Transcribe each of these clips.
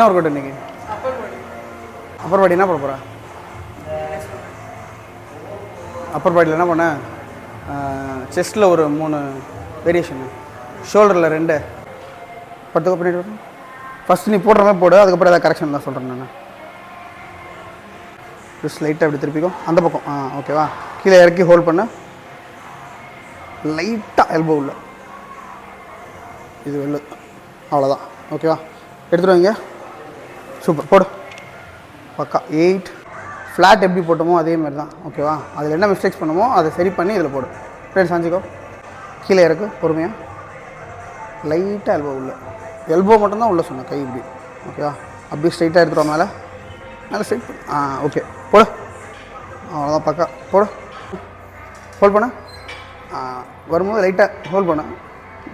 என்ன work out இன்றைக்கி? அப்பர் பாடி என்ன பண்ண போகிறா? அப்பர் பாடியில் என்ன பண்ண? செஸ்ட்டில் ஒரு 3 வேரியேஷனு, ஷோல்டரில் 2, பட்டுக்க பண்ணிட்டு வரணும். ஃபஸ்ட்டு நீ போடுற மாதிரி போடு, அதுக்கப்புறம் ஏதாவது கரெக்ஷன் தான் சொல்கிறேன் நான். ஜஸ்ட் லைட்டாக அப்படி திருப்பிக்கும் அந்த பக்கம். ஓகேவா? கீழே இறக்கி ஹோல்ட் பண்ண, லைட்டாக எல்போ உள்ள, இது வெள்ள, அவ்வளோதான். ஓகேவா? எடுத்துகிட்டு வாங்க. சூப்பர், போடு. பக்கா 8. ஃப்ளாட் எப்படி போட்டோமோ அதே மாதிரி தான். ஓகேவா? அதில் என்ன மிஸ்டேக்ஸ் பண்ணுமோ அதை சரி பண்ணி இதில் போடு. ஃப்ரெண்ட்ஸ் சாஞ்சிக்கோ, கீழே இறக்கு பொறுமையாக, லைட்டாக எல்போ உள்ள, எல்போ மட்டும்தான் உள்ளே சொன்னேன், கை இப்படி. ஓகேவா? அப்படியே ஸ்ட்ரைட்டாக எடுத்துகிட்டு மேலே மேலே ஸ்ட்ரைட் பண்ணு. ஓகே, போடு. அவ்வளோதான், பக்கா போடு. ஹோல்ட் பண்ண, வரும்போது லைட்டாக ஹோல்ட் பண்ண,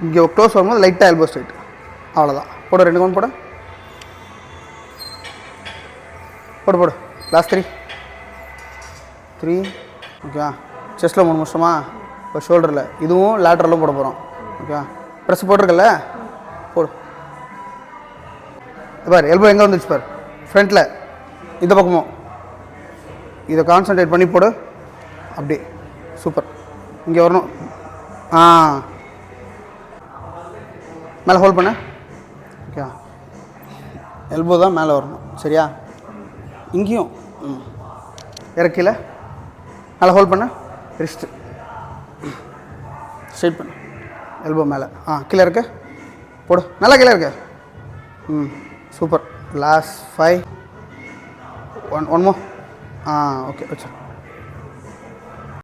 இங்கே க்ளோஸ் வரும்போது லைட்டாக எல்போ ஸ்ட்ரைட். அவ்வளோதான், போடு. 2 கவுண்ட் போடு. போடு போடு. லாஸ்ட் 3. ஓகேவா? செஸ்ட்டில் 3 நிமிஷமா? இப்போ ஷோல்டரில், இதுவும் லேட்டரலும் போட போகிறோம். ஓகேவா? ப்ரெஸ் போட்டிருக்கல, போடு. பார், எல்போ எங்கே வந்துச்சு பார், ஃப்ரண்ட்டில், இந்த பக்கமும். இதை கான்சன்ட்ரேட் பண்ணி போடு. அப்படி சூப்பர். இங்கே வரணும். மேலே ஹோல்ட் பண்ண. ஓகேவா? எல்போ தான் மேலே வரணும். சரியா? இங்கேயும் இறக்கில மேலே ஹோல்ட் பண்ண, ரிஸ்ட்டு ஸ்ட்ரைட் பண்ணு, எல்போ மேலே. கீழே இருக்க, போடு. நல்லா கீழே இருக்க. சூப்பர். லாஸ்ட் 5. 1 மோ. ஓகே, வச்சு.